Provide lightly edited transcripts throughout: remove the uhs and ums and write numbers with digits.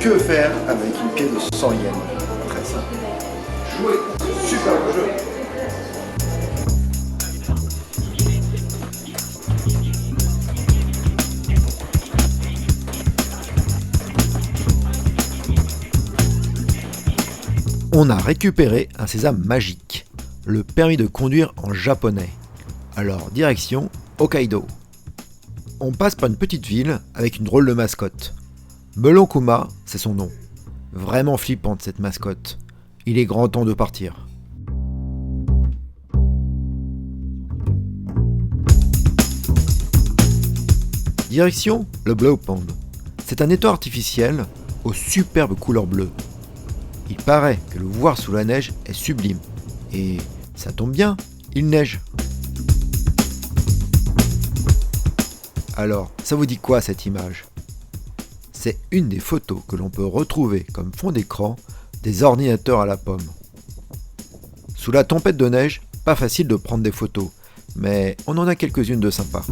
que faire avec une pièce de 100 yens? Très simple. Jouer. Super jeu. On a récupéré un sésame magique, le permis de conduire en japonais. Alors, direction Hokkaido. On passe par une petite ville avec une drôle de mascotte. Melon Kuma, c'est son nom. Vraiment flippante cette mascotte. Il est grand temps de partir. Direction le Blue Pond. C'est un étang artificiel aux superbes couleurs bleues. Il paraît que le voir sous la neige est sublime. Et ça tombe bien, il neige. Alors, ça vous dit quoi cette image? C'est une des photos que l'on peut retrouver comme fond d'écran des ordinateurs à la pomme. Sous la tempête de neige, pas facile de prendre des photos, mais on en a quelques-unes de sympas.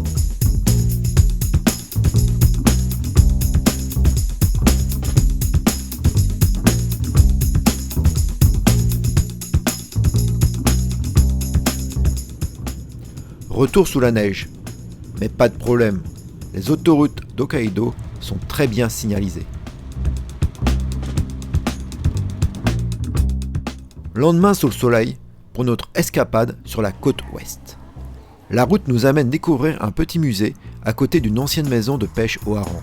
Retour sous la neige. Mais pas de problème, les autoroutes d'Hokkaido sont très bien signalisées. Lendemain sous le soleil pour notre escapade sur la côte ouest. La route nous amène découvrir un petit musée à côté d'une ancienne maison de pêche au hareng.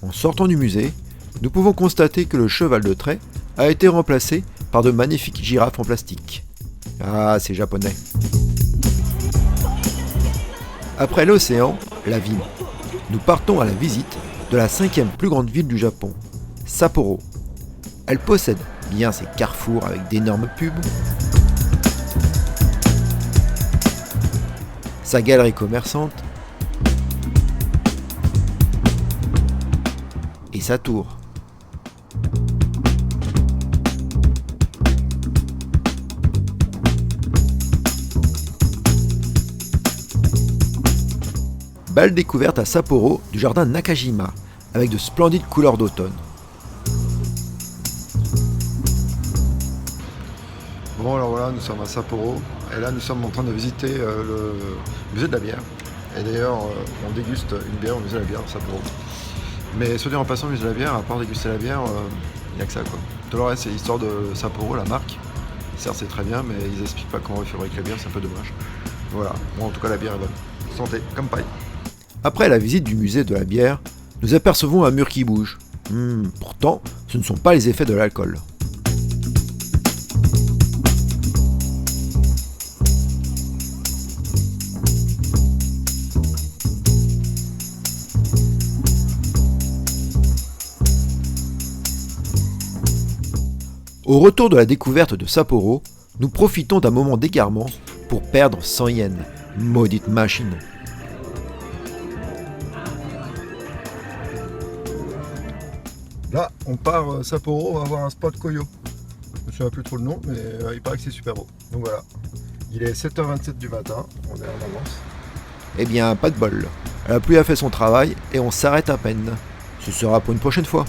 En sortant du musée, nous pouvons constater que le cheval de trait a été remplacé par de magnifiques girafes en plastique. Ah, c'est japonais. Après l'océan, la ville. Nous partons à la visite de la 5e plus grande ville du Japon, Sapporo. Elle possède bien ses carrefours avec d'énormes pubs, sa galerie commerçante et sa tour. Belle découverte à Sapporo du jardin Nakajima, avec de splendides couleurs d'automne. Bon alors voilà, nous sommes à Sapporo, et là nous sommes en train de visiter le musée de la bière. Et d'ailleurs, on déguste une bière au musée de la bière à Sapporo. Mais soit dit en passant au musée de la bière, à part déguster la bière, il n'y a que ça quoi. Tout le reste c'est l'histoire de Sapporo, la marque. Certes c'est très bien, mais ils n'expliquent pas comment ils fabriquent la bière, c'est un peu dommage. Voilà, bon en tout cas la bière est bonne. Santé, comme paille. Après la visite du musée de la bière, nous apercevons un mur qui bouge. Pourtant, ce ne sont pas les effets de l'alcool. Au retour de la découverte de Sapporo, nous profitons d'un moment d'égarement pour perdre 100 yens. Maudite machine. Là, on part Sapporo, on va voir un spot Koyo. Je me souviens plus trop le nom, mais il paraît que c'est super beau. Donc voilà, il est 7h27 du matin, on est en avance. Eh bien, pas de bol. La pluie a fait son travail et on s'arrête à peine. Ce sera pour une prochaine fois.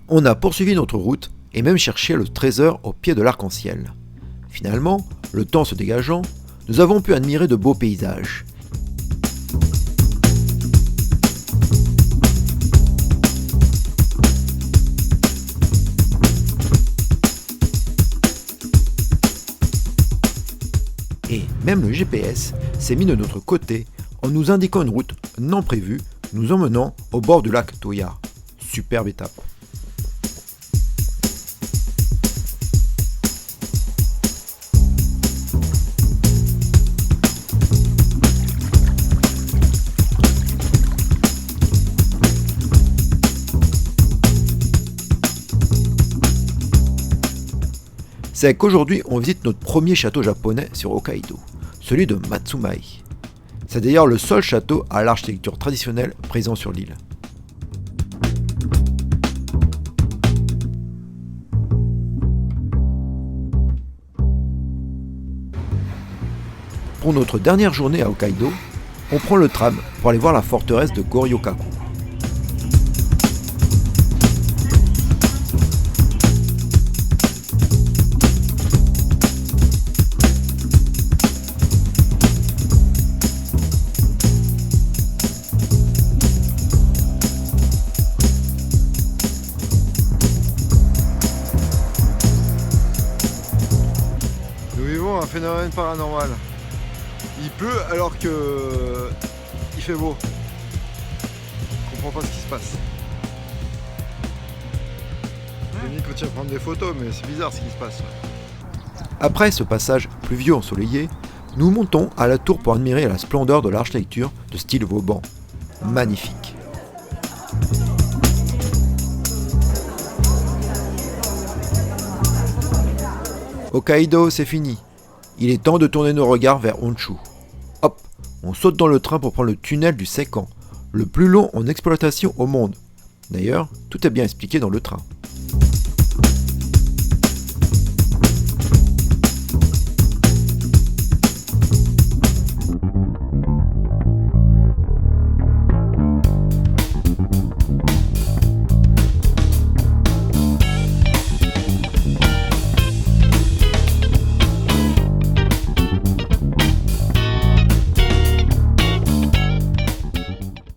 On a poursuivi notre route et même cherché le trésor au pied de l'arc-en-ciel. Finalement, le temps se dégageant, nous avons pu admirer de beaux paysages. Et même le GPS s'est mis de notre côté en nous indiquant une route non prévue nous emmenant au bord du lac Toya. Superbe étape. C'est qu'aujourd'hui on visite notre premier château japonais sur Hokkaido, celui de Matsumai. C'est d'ailleurs le seul château à l'architecture traditionnelle présent sur l'île. Pour notre dernière journée à Hokkaido, on prend le tram pour aller voir la forteresse de Goryokaku. Nous vivons un phénomène paranormal. Il pleut alors que il fait beau. Je comprends pas ce qui se passe. Denis continue à prendre des photos, mais c'est bizarre ce qui se passe. Après ce passage pluvieux ensoleillé, nous montons à la tour pour admirer la splendeur de l'architecture de style Vauban. Magnifique. Hokkaido, c'est fini. Il est temps de tourner nos regards vers Honshu. Hop, on saute dans le train pour prendre le tunnel du Seikan, le plus long en exploitation au monde. D'ailleurs, tout est bien expliqué dans le train.